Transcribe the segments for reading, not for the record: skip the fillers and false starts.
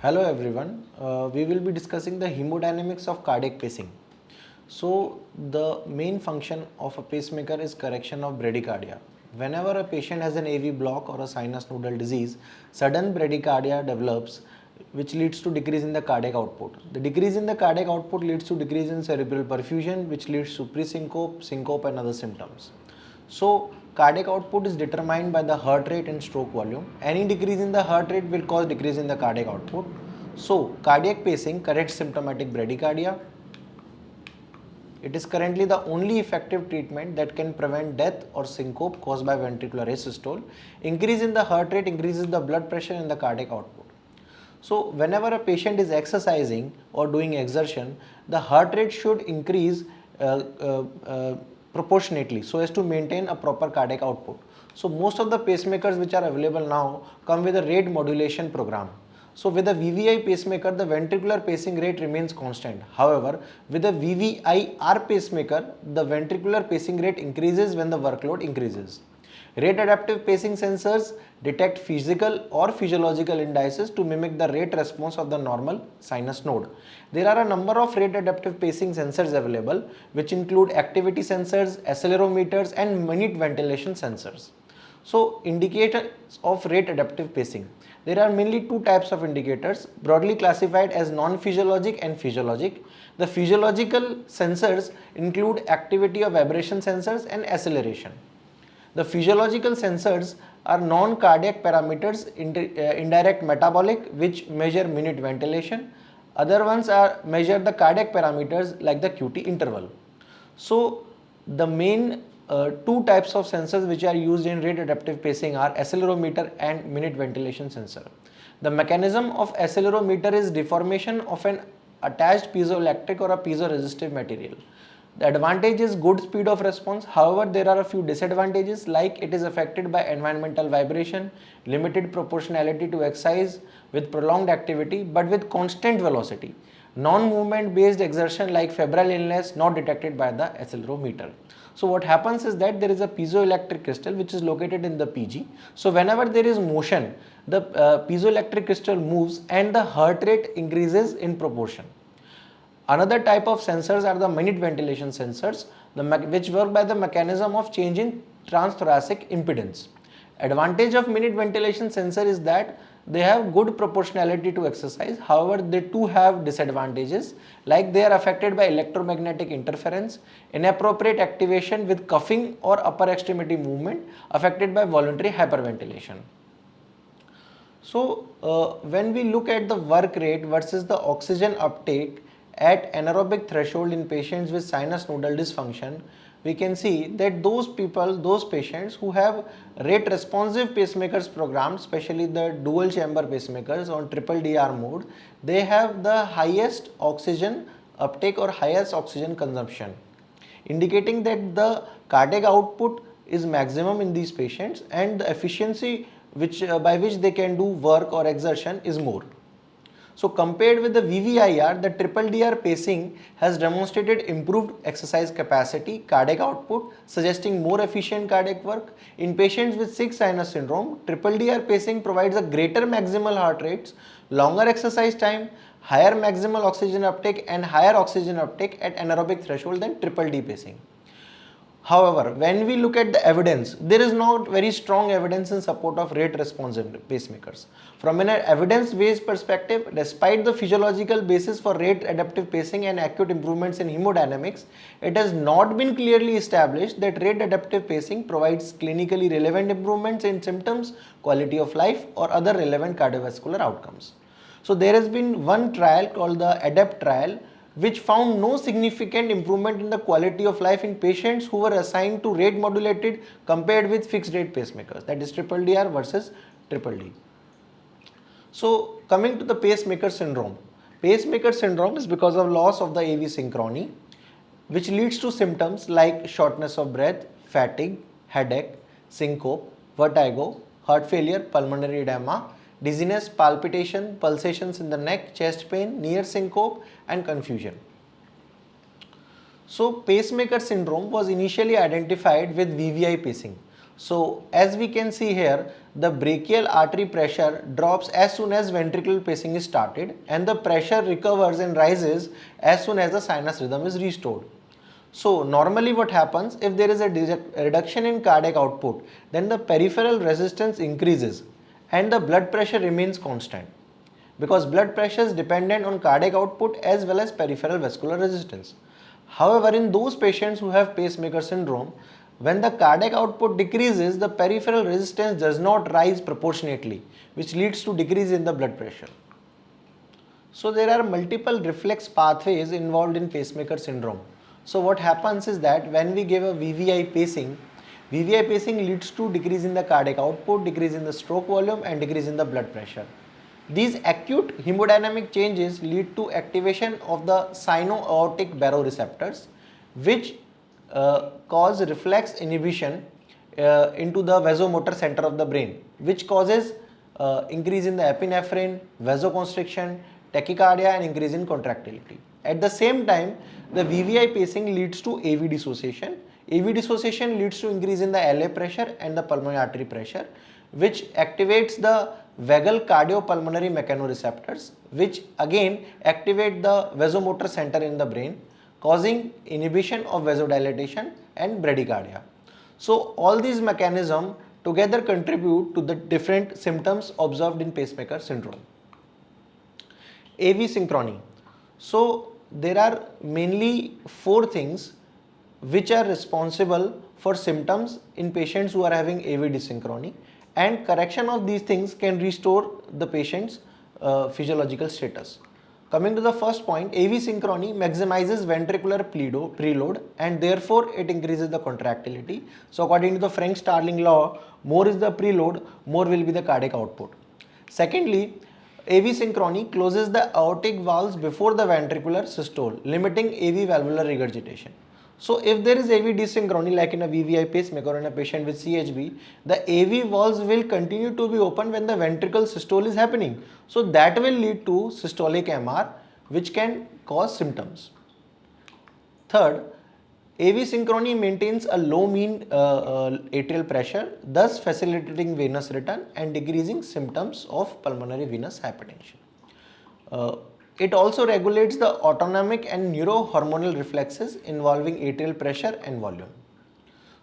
Hello everyone, we will be discussing the hemodynamics of cardiac pacing. So the main function of a pacemaker is correction of bradycardia. Whenever a patient has an AV block or a sinus nodal disease, sudden bradycardia develops which leads to decrease in the cardiac output. The decrease in the cardiac output leads to decrease in cerebral perfusion which leads to presyncope, syncope and other symptoms. So cardiac output is determined by the heart rate and stroke volume. Any decrease in the heart rate will cause decrease in the cardiac output. So cardiac pacing corrects symptomatic bradycardia. It is currently the only effective treatment that can prevent death or syncope caused by ventricular asystole. Increase in the heart rate increases the blood pressure and the cardiac output. So whenever a patient is exercising or doing exertion, the heart rate should increase proportionately so as to maintain a proper cardiac output. So most of the pacemakers which are available now come with a rate modulation program. So with a VVI pacemaker, the ventricular pacing rate remains constant. However, with a VVIR pacemaker, the ventricular pacing rate increases when the workload increases. Rate adaptive pacing sensors detect physical or physiological indices to mimic the rate response of the normal sinus node. There are a number of rate adaptive pacing sensors available, which include activity sensors, accelerometers and minute ventilation sensors. So indicators of rate adaptive pacing. There are mainly two types of indicators, broadly classified as non-physiologic and physiologic. The physiological sensors include activity of vibration sensors and acceleration. The physiological sensors are non-cardiac parameters, indirect metabolic, which measure minute ventilation. Other ones are measure the cardiac parameters like the QT interval. So the main two types of sensors which are used in rate adaptive pacing are accelerometer and minute ventilation sensor. The mechanism of accelerometer is deformation of an attached piezoelectric or a piezoresistive material. The advantage is good speed of response. However, there are a few disadvantages like it is affected by environmental vibration, limited proportionality to exercise with prolonged activity but with constant velocity. Non-movement based exertion like febrile illness not detected by the accelerometer. So what happens is that there is a piezoelectric crystal which is located in the PG. So whenever there is motion, the piezoelectric crystal moves and the heart rate increases in proportion. Another type of sensors are the minute ventilation sensors, which work by the mechanism of change in transthoracic impedance. Advantage of minute ventilation sensor is that they have good proportionality to exercise. However, they too have disadvantages like they are affected by electromagnetic interference, inappropriate activation with cuffing or upper extremity movement, affected by voluntary hyperventilation. So when we look at the work rate versus the oxygen uptake at anaerobic threshold in patients with sinus nodal dysfunction, we can see that those patients who have rate responsive pacemakers programmed, especially the dual chamber pacemakers on triple DR mode, they have the highest oxygen uptake or highest oxygen consumption, indicating that the cardiac output is maximum in these patients and the efficiency by which they can do work or exertion is more. So compared with the VVIR, the triple DR pacing has demonstrated improved exercise capacity, cardiac output, suggesting more efficient cardiac work. In patients with sick sinus syndrome, triple DR pacing provides a greater maximal heart rates, longer exercise time, higher maximal oxygen uptake and higher oxygen uptake at anaerobic threshold than triple D pacing. However, when we look at the evidence, there is not very strong evidence in support of rate responsive pacemakers. From an evidence-based perspective, despite the physiological basis for rate adaptive pacing and acute improvements in hemodynamics, it has not been clearly established that rate adaptive pacing provides clinically relevant improvements in symptoms, quality of life or other relevant cardiovascular outcomes. So there has been one trial called the ADAPT trial, which found no significant improvement in the quality of life in patients who were assigned to rate modulated compared with fixed rate pacemakers, that is triple DR versus triple D. So coming to the pacemaker syndrome. Pacemaker syndrome is because of loss of the AV synchrony, which leads to symptoms like shortness of breath, fatigue, headache, syncope, vertigo, heart failure, pulmonary edema, dizziness, palpitation, pulsations in the neck, chest pain, near syncope and confusion. So pacemaker syndrome was initially identified with VVI pacing. So as we can see here, the brachial artery pressure drops as soon as ventricular pacing is started, and the pressure recovers and rises as soon as the sinus rhythm is restored. So normally what happens, if there is a reduction in cardiac output, then the peripheral resistance increases and the blood pressure remains constant, because blood pressure is dependent on cardiac output as well as peripheral vascular resistance. However, in those patients who have pacemaker syndrome, when the cardiac output decreases, the peripheral resistance does not rise proportionately, which leads to decrease in the blood pressure. So there are multiple reflex pathways involved in pacemaker syndrome. So what happens is that when we give a VVI pacing leads to decrease in the cardiac output, decrease in the stroke volume, and decrease in the blood pressure. These acute hemodynamic changes lead to activation of the sino-aortic baroreceptors, which cause reflex inhibition into the vasomotor center of the brain, which causes increase in the epinephrine, vasoconstriction, tachycardia, and increase in contractility. At the same time, the VVI pacing leads to AV dissociation. AV dissociation leads to increase in the LA pressure and the pulmonary artery pressure, which activates the vagal cardiopulmonary mechanoreceptors, which again activate the vasomotor center in the brain, causing inhibition of vasodilatation and bradycardia. So all these mechanisms together contribute to the different symptoms observed in pacemaker syndrome. AV synchrony. So there are mainly 4 things which are responsible for symptoms in patients who are having AV dysynchrony, and correction of these things can restore the patient's physiological status. Coming to the first point, AV synchrony maximizes ventricular preload and therefore it increases the contractility. So according to the Frank-Starling law, more is the preload, more will be the cardiac output. Secondly, AV synchrony closes the aortic valves before the ventricular systole, limiting AV valvular regurgitation. So if there is AV dysynchrony like in a VVI pacemaker or in a patient with CHB, the AV valves will continue to be open when the ventricle systole is happening. So that will lead to systolic MR, which can cause symptoms. Third, AV synchrony maintains a low mean atrial pressure, thus facilitating venous return and decreasing symptoms of pulmonary venous hypertension. It also regulates the autonomic and neurohormonal reflexes involving atrial pressure and volume.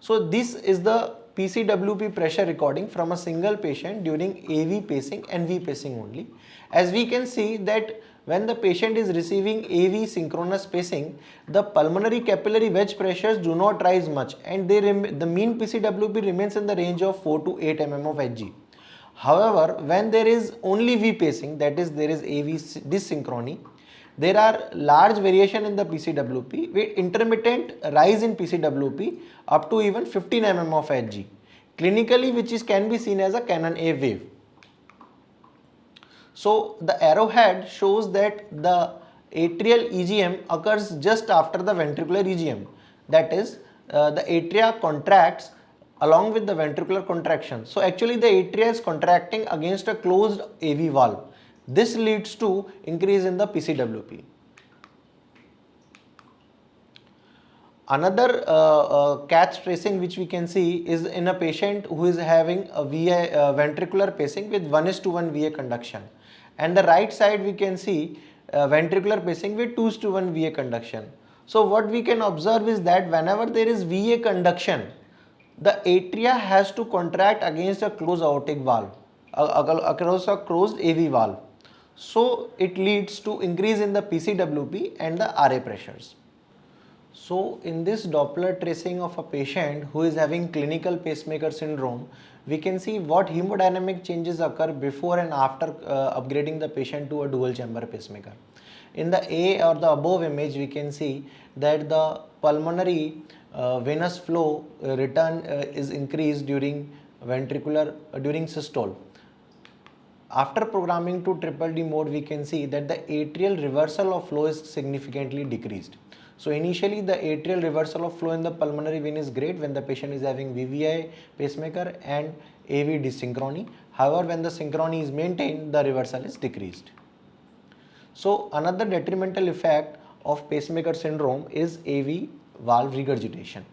So this is the PCWP pressure recording from a single patient during AV pacing and V pacing only. As we can see that when the patient is receiving AV synchronous pacing, the pulmonary capillary wedge pressures do not rise much and the mean PCWP remains in the range of 4 to 8 mm of Hg. However, when there is only V pacing, that is there is AV dysynchrony, there are large variation in the PCWP with intermittent rise in PCWP up to even 15 mm of Hg, clinically which can be seen as a Canon A wave. So the arrowhead shows that the atrial EGM occurs just after the ventricular EGM, that is the atria contracts along with the ventricular contraction. So actually the atria is contracting against a closed AV valve. This leads to increase in the PCWP. Another cath tracing which we can see is in a patient who is having a ventricular pacing with 1:1 VA conduction, and the right side we can see ventricular pacing with 2:1 VA conduction. So what we can observe is that whenever there is VA conduction, the atria has to contract against a closed aortic valve, across a closed AV valve. So it leads to increase in the PCWP and the RA pressures. So in this Doppler tracing of a patient who is having clinical pacemaker syndrome, we can see what hemodynamic changes occur before and after upgrading the patient to a dual chamber pacemaker. In the A or the above image, we can see that the pulmonary venous flow return is increased during during systole. After programming to triple D mode, we can see that the atrial reversal of flow is significantly decreased. So initially the atrial reversal of flow in the pulmonary vein is great when the patient is having VVI pacemaker and AV dysynchrony. However, when the synchrony is maintained, the reversal is decreased. So another detrimental effect of pacemaker syndrome is AV valve regurgitation.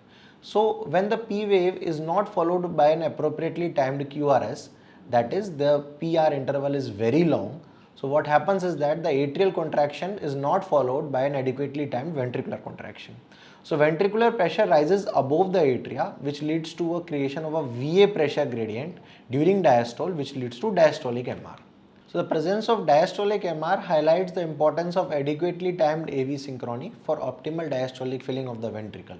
So when the P wave is not followed by an appropriately timed QRS, that is the PR interval is very long, so what happens is that the atrial contraction is not followed by an adequately timed ventricular contraction. So ventricular pressure rises above the atria, which leads to a creation of a VA pressure gradient during diastole, which leads to diastolic MR. So the presence of diastolic MR highlights the importance of adequately timed AV synchrony for optimal diastolic filling of the ventricle.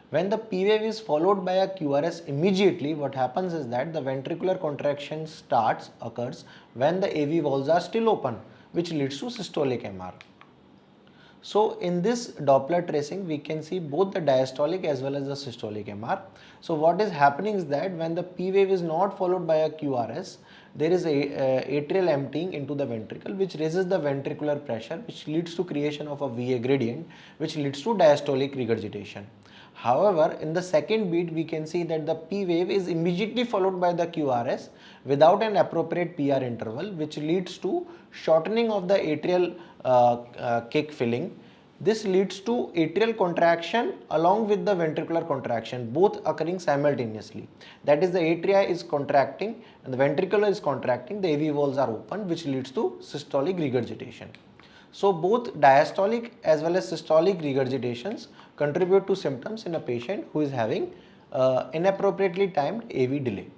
When the P wave is followed by a QRS immediately, what happens is that the ventricular contraction occurs when the AV valves are still open, which leads to systolic MR. So in this Doppler tracing, we can see both the diastolic as well as the systolic MR. So what is happening is that when the P wave is not followed by a QRS, there is a atrial emptying into the ventricle, which raises the ventricular pressure, which leads to creation of a VA gradient, which leads to diastolic regurgitation. However, in the second beat, we can see that the P wave is immediately followed by the QRS without an appropriate PR interval, which leads to shortening of the atrial kick filling. This leads to atrial contraction along with the ventricular contraction, both occurring simultaneously. That is, the atria is contracting and the ventricle is contracting, the AV valves are open, which leads to systolic regurgitation. So both diastolic as well as systolic regurgitations contribute to symptoms in a patient who is having inappropriately timed AV delay.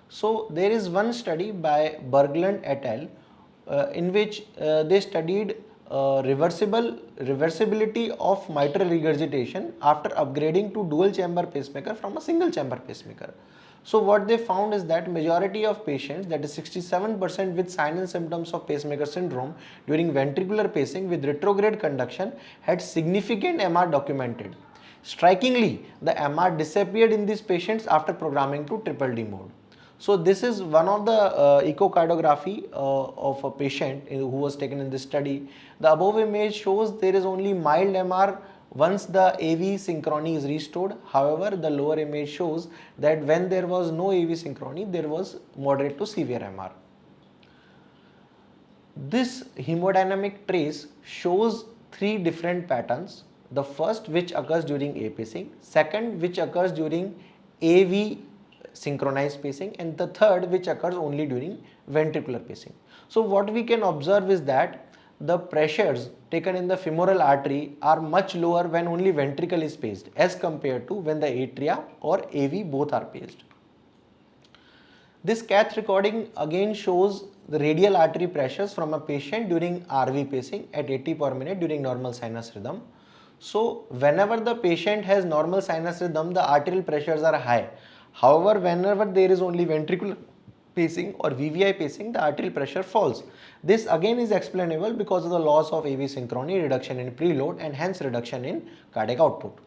So there is one study by Berglund et al. In which they studied reversibility of mitral regurgitation after upgrading to dual chamber pacemaker from a single chamber pacemaker. So what they found is that majority of patients, that is 67% with signs and symptoms of pacemaker syndrome during ventricular pacing with retrograde conduction had significant MR documented. Strikingly, the MR disappeared in these patients after programming to triple D mode. So this is one of the echocardiography of a patient who was taken in this study. The above image shows there is only mild MR once the AV synchrony is restored. However, the lower image shows that when there was no AV synchrony, there was moderate to severe MR. This hemodynamic trace shows three different patterns. The first, which occurs during apacing, second, which occurs during AV synchronized pacing, and the third, which occurs only during ventricular pacing. So what we can observe is that the pressures taken in the femoral artery are much lower when only ventricle is paced as compared to when the atria or AV both are paced. This cath recording again shows the radial artery pressures from a patient during RV pacing at 80 per minute during normal sinus rhythm. So whenever the patient has normal sinus rhythm, the arterial pressures are high. However, whenever there is only ventricular pacing or VVI pacing, the arterial pressure falls. This again is explainable because of the loss of AV synchrony, reduction in preload, and hence reduction in cardiac output.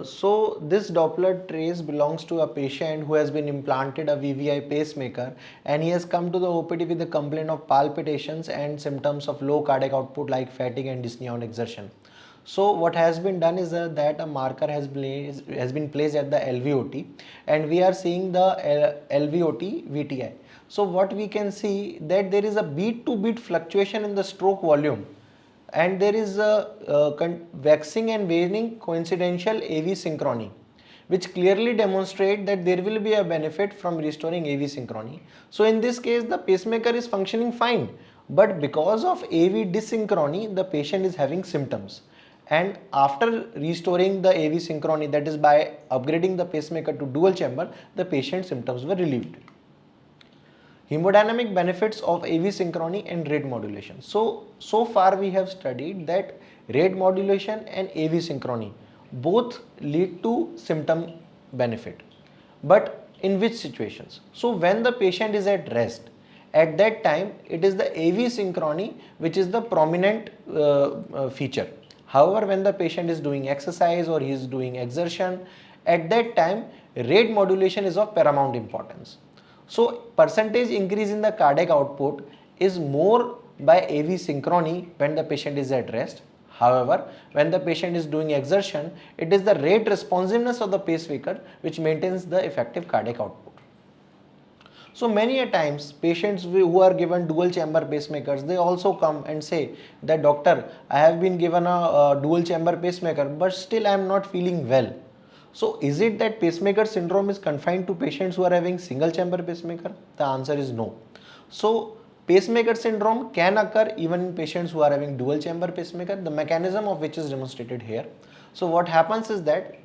So this Doppler trace belongs to a patient who has been implanted a VVI pacemaker, and he has come to the OPD with a complaint of palpitations and symptoms of low cardiac output like fatigue and dyspnea on exertion. So what has been done is that a marker has been placed at the LVOT, and we are seeing the LVOT VTI. So what we can see that there is a beat to beat fluctuation in the stroke volume, and there is a waxing and waning coincidental AV synchrony, which clearly demonstrate that there will be a benefit from restoring AV synchrony. So in this case, the pacemaker is functioning fine, but because of AV dysynchrony, the patient is having symptoms. And after restoring the AV synchrony, that is by upgrading the pacemaker to dual chamber, the patient's symptoms were relieved. Hemodynamic benefits of AV synchrony and rate modulation. So far we have studied that rate modulation and AV synchrony both lead to symptom benefit. But in which situations? So when the patient is at rest, at that time it is the AV synchrony which is the prominent feature. However, when the patient is doing exercise or he is doing exertion, at that time rate modulation is of paramount importance. So percentage increase in the cardiac output is more by AV synchrony when the patient is at rest. However, when the patient is doing exertion, it is the rate responsiveness of the pacemaker which maintains the effective cardiac output. So many a times patients who are given dual chamber pacemakers, they also come and say that doctor, I have been given a dual chamber pacemaker but still I am not feeling well. So is it that pacemaker syndrome is confined to patients who are having single chamber pacemaker? The answer is no. So pacemaker syndrome can occur even in patients who are having dual chamber pacemaker, the mechanism of which is demonstrated here. So what happens is that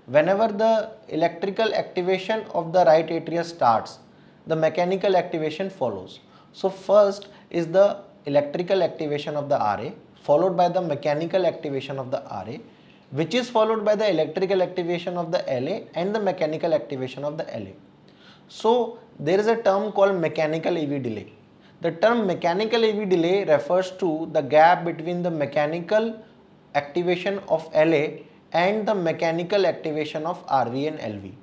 whenever the electrical activation of the right atria starts, the mechanical activation follows. So first is the electrical activation of the RA, followed by the mechanical activation of the RA, which is followed by the electrical activation of the LA and the mechanical activation of the LA. So there is a term called mechanical AV delay. The term mechanical AV delay refers to the gap between the mechanical activation of LA and the mechanical activation of RV and LV.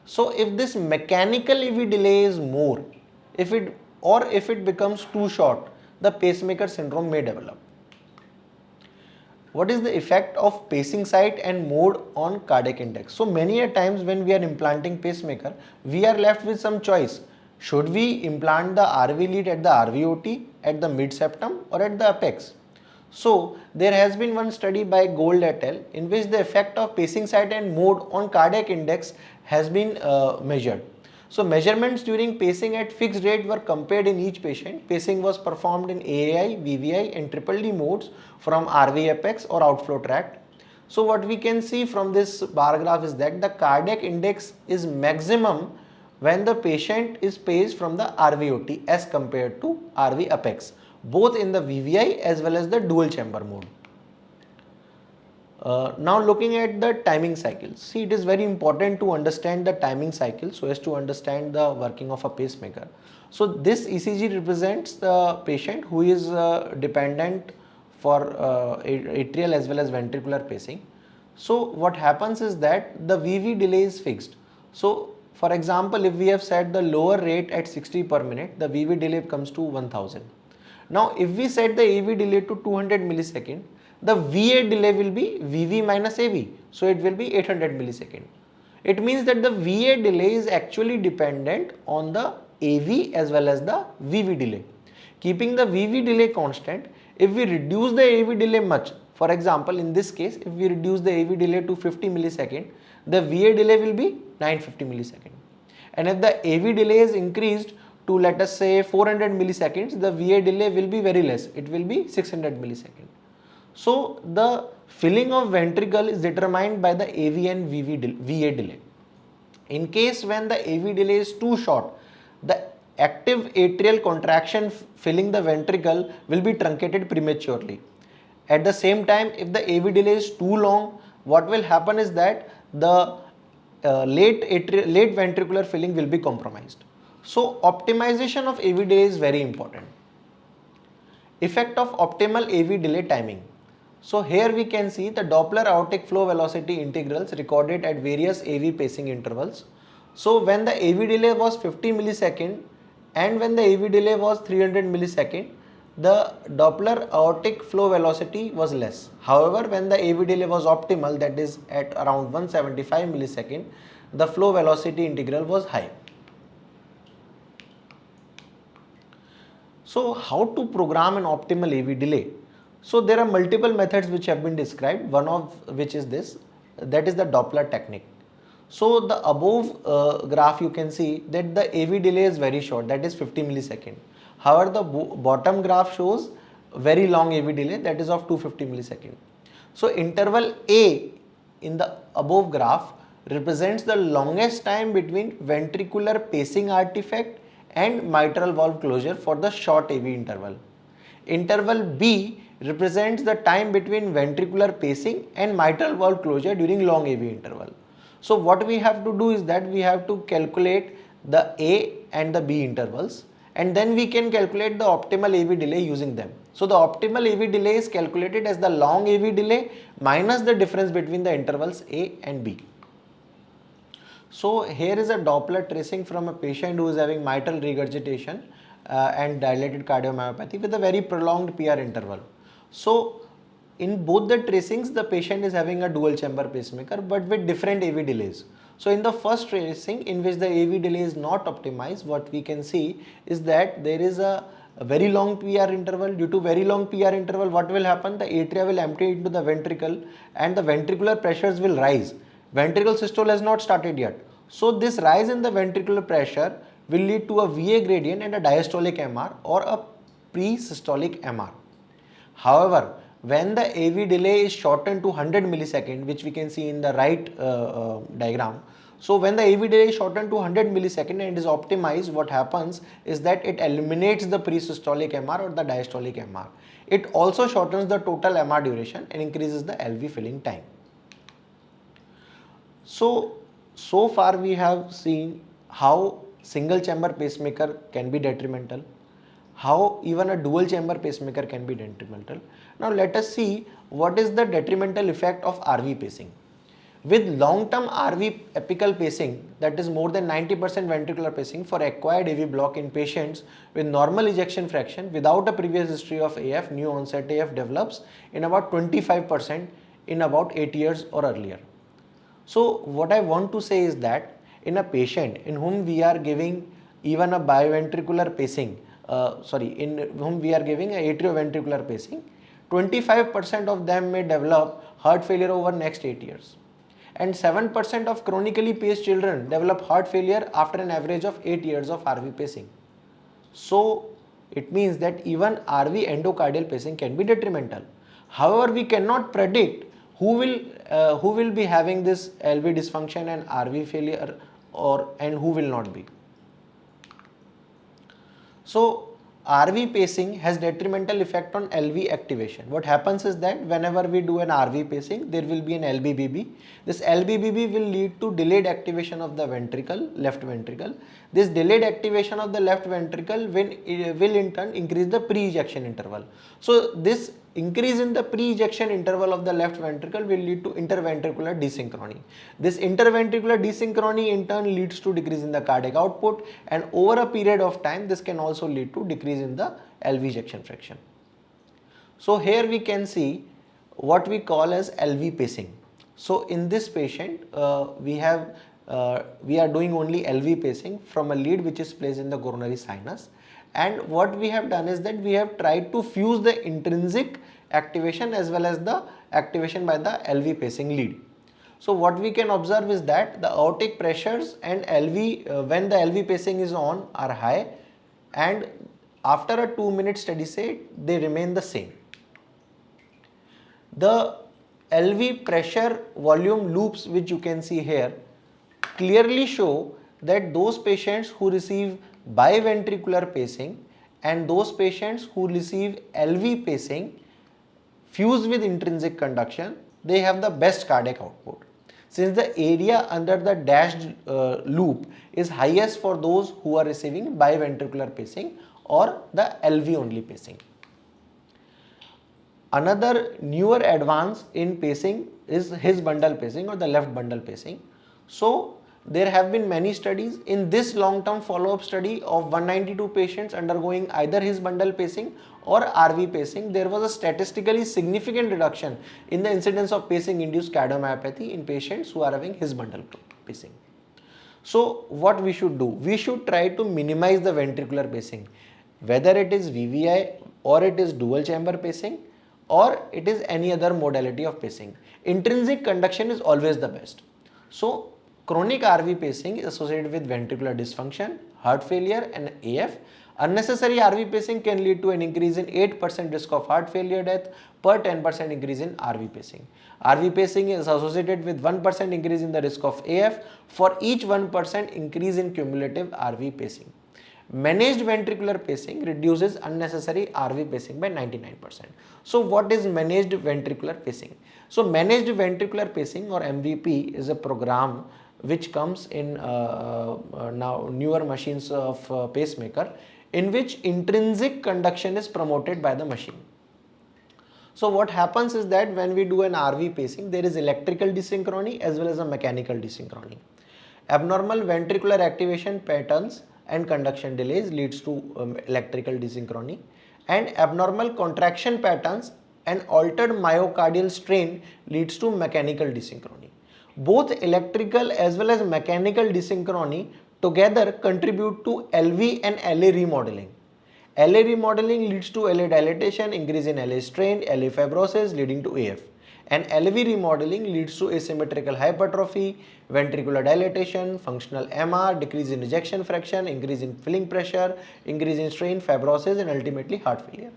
So if this mechanical AV delay is more, if it becomes too short, the pacemaker syndrome may develop. What is the effect of pacing site and mode on cardiac index? So many a times when we are implanting pacemaker, we are left with some choice. Should we implant the RV lead at the RVOT, at the mid septum, or at the apex? So there has been one study by Gold et al. In which the effect of pacing site and mode on cardiac index has been measured. So measurements during pacing at fixed rate were compared in each patient. Pacing was performed in AAI, VVI and triple D modes from RV apex or outflow tract. So what we can see from this bar graph is that the cardiac index is maximum when the patient is paced from the RVOT as compared to RV apex, both in the VVI as well as the dual chamber mode. Now looking at the timing cycles, see, it is very important to understand the timing cycle so as to understand the working of a pacemaker. So this ECG represents the patient who is dependent for atrial as well as ventricular pacing. So what happens is that the VV delay is fixed. So for example, if we have set the lower rate at 60 per minute, the VV delay comes to 1000. Now if we set the AV delay to 200 millisecond, the VA delay will be VV minus AV, so it will be 800 millisecond. It means that the VA delay is actually dependent on the AV as well as the VV delay. Keeping the VV delay constant, if we reduce the AV delay much, for example in this case if we reduce the AV delay to 50 millisecond, the VA delay will be 950 millisecond. And if the AV delay is increased to let us say 400 milliseconds, the VA delay will be very less, it will be 600 millisecond. So the filling of ventricle is determined by the AV and VA delay. In case when the AV delay is too short, the active atrial contraction filling the ventricle will be truncated prematurely. At the same time, if the AV delay is too long, what will happen is that the late ventricular filling will be compromised. So optimization of AV delay is very important. Effect of optimal AV delay timing. So here we can see the Doppler aortic flow velocity integrals recorded at various AV pacing intervals. So when the AV delay was 50 millisecond and when the AV delay was 300 millisecond, the Doppler aortic flow velocity was less. However, when the AV delay was optimal, that is at around 175 millisecond, the flow velocity integral was high. So how to program an optimal AV delay? So there are multiple methods which have been described, one of which is this, that is the Doppler technique. So the above graph you can see that the AV delay is very short, that is 50 millisecond. However, the bottom graph shows very long AV delay, that is of 250 millisecond. So interval A in the above graph represents the longest time between ventricular pacing artifact and mitral valve closure for the short AV interval. Interval B represents the time between ventricular pacing and mitral valve closure during long AV interval. So what we have to do is that we have to calculate the A and the B intervals, and then we can calculate the optimal AV delay using them. So the optimal AV delay is calculated as the long AV delay minus the difference between the intervals A and B. So here is a Doppler tracing from a patient who is having mitral regurgitation and dilated cardiomyopathy with a very prolonged PR interval. So in both the tracings, the patient is having a dual chamber pacemaker but with different AV delays. So in the first tracing in which the AV delay is not optimized, what we can see is that there is a very long PR interval. Due to very long PR interval, what will happen? The atria will empty into the ventricle and the ventricular pressures will rise. Ventricle systole has not started yet. So this rise in the ventricular pressure will lead to a VA gradient and a diastolic MR or a pre-systolic MR. However, when the AV delay is shortened to 100 millisecond, which we can see in the right diagram. So when the AV delay is shortened to 100 millisecond and is optimized, what happens is that it eliminates the pre-systolic MR or the diastolic MR. It also shortens the total MR duration and increases the LV filling time. So far we have seen how single chamber pacemaker can be detrimental, how even a dual chamber pacemaker can be detrimental. Now let us see what is the detrimental effect of RV pacing. With long-term RV apical pacing, that is more than 90% ventricular pacing for acquired AV block in patients with normal ejection fraction without a previous history of AF, new onset AF develops in about 25% in about 8 years or earlier. So what I want to say is that in a patient in whom we are giving even a biventricular pacing, in whom we are giving a atrioventricular pacing, 25% of them may develop heart failure over next 8 years. And 7% of chronically paced children develop heart failure after an average of 8 years of RV pacing. So it means that even RV endocardial pacing can be detrimental. However, we cannot predict who will be having this LV dysfunction and RV failure and who will not be. So RV pacing has detrimental effect on LV activation. What happens is that whenever we do an RV pacing, there will be an LBBB. This LBBB will lead to delayed activation of the ventricle, left ventricle. This delayed activation of the left ventricle will in turn increase the pre-ejection interval. So this increase in the pre-ejection interval of the left ventricle will lead to interventricular desynchrony. This interventricular desynchrony in turn leads to decrease in the cardiac output, and over a period of time this can also lead to decrease in the LV ejection fraction. So here we can see what we call as LV pacing. So in this patient we are doing only LV pacing from a lead which is placed in the coronary sinus. And what we have done is that we have tried to fuse the intrinsic activation as well as the activation by the LV pacing lead. So what we can observe is that the aortic pressures and LV when the LV pacing is on are high, and after a 2-minute steady state they remain the same. The LV pressure volume loops which you can see here clearly show that those patients who receive biventricular pacing and those patients who receive LV pacing fused with intrinsic conduction, they have the best cardiac output, since the area under the dashed loop is highest for those who are receiving biventricular pacing or the LV only pacing. Another newer advance in pacing is his bundle pacing or the left bundle pacing. So there have been many studies. In this long-term follow-up study of 192 patients undergoing either his bundle pacing or RV pacing, there was a statistically significant reduction in the incidence of pacing-induced cardiomyopathy in patients who are having his bundle pacing. So what we should do? We should try to minimize the ventricular pacing, whether it is VVI or it is dual chamber pacing or it is any other modality of pacing. Intrinsic conduction is always the best. So chronic RV pacing is associated with ventricular dysfunction, heart failure and AF. Unnecessary RV pacing can lead to an increase in 8% risk of heart failure death per 10% increase in RV pacing. RV pacing is associated with 1% increase in the risk of AF for each 1% increase in cumulative RV pacing. Managed ventricular pacing reduces unnecessary RV pacing by 99%. So what is managed ventricular pacing? So managed ventricular pacing or MVP is a program which comes in now newer machines of pacemaker, in which intrinsic conduction is promoted by the machine. So what happens is that when we do an RV pacing, there is electrical desynchrony as well as a mechanical desynchrony. Abnormal ventricular activation patterns and conduction delays leads to electrical desynchrony, and abnormal contraction patterns and altered myocardial strain leads to mechanical desynchrony. Both electrical as well as mechanical desynchrony together contribute to LV and LA remodeling. LA remodeling leads to LA dilatation, increase in LA strain, LA fibrosis leading to AF. And LV remodeling leads to asymmetrical hypertrophy, ventricular dilatation, functional MR, decrease in ejection fraction, increase in filling pressure, increase in strain, fibrosis, and ultimately heart failure.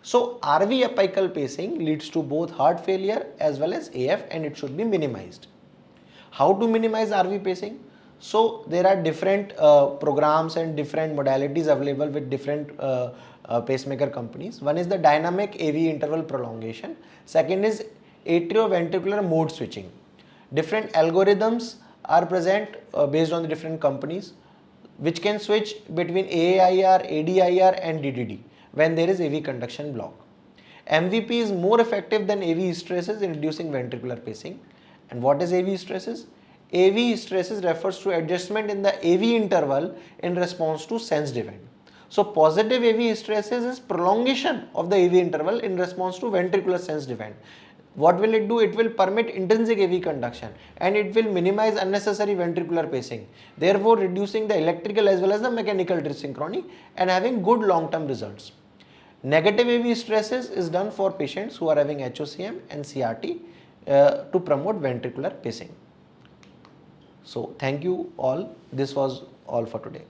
So RV apical pacing leads to both heart failure as well as AF, and it should be minimized. How to minimize RV pacing? So there are different programs and different modalities available with different pacemaker companies. One is the dynamic AV interval prolongation. Second is atrioventricular mode switching. Different algorithms are present based on the different companies, which can switch between AAIR, ADIR and DDD when there is AV conduction block. MVP is more effective than AV hysteresis in reducing ventricular pacing. And what is AV hysteresis? AV hysteresis refers to adjustment in the AV interval in response to sensed event. So positive AV hysteresis is prolongation of the AV interval in response to ventricular sensed event. What will it do? It will permit intrinsic AV conduction and it will minimize unnecessary ventricular pacing, therefore reducing the electrical as well as the mechanical dysynchrony and having good long-term results. Negative AV hysteresis is done for patients who are having HOCM and CRT to promote ventricular pacing. So thank you all. This was all for today.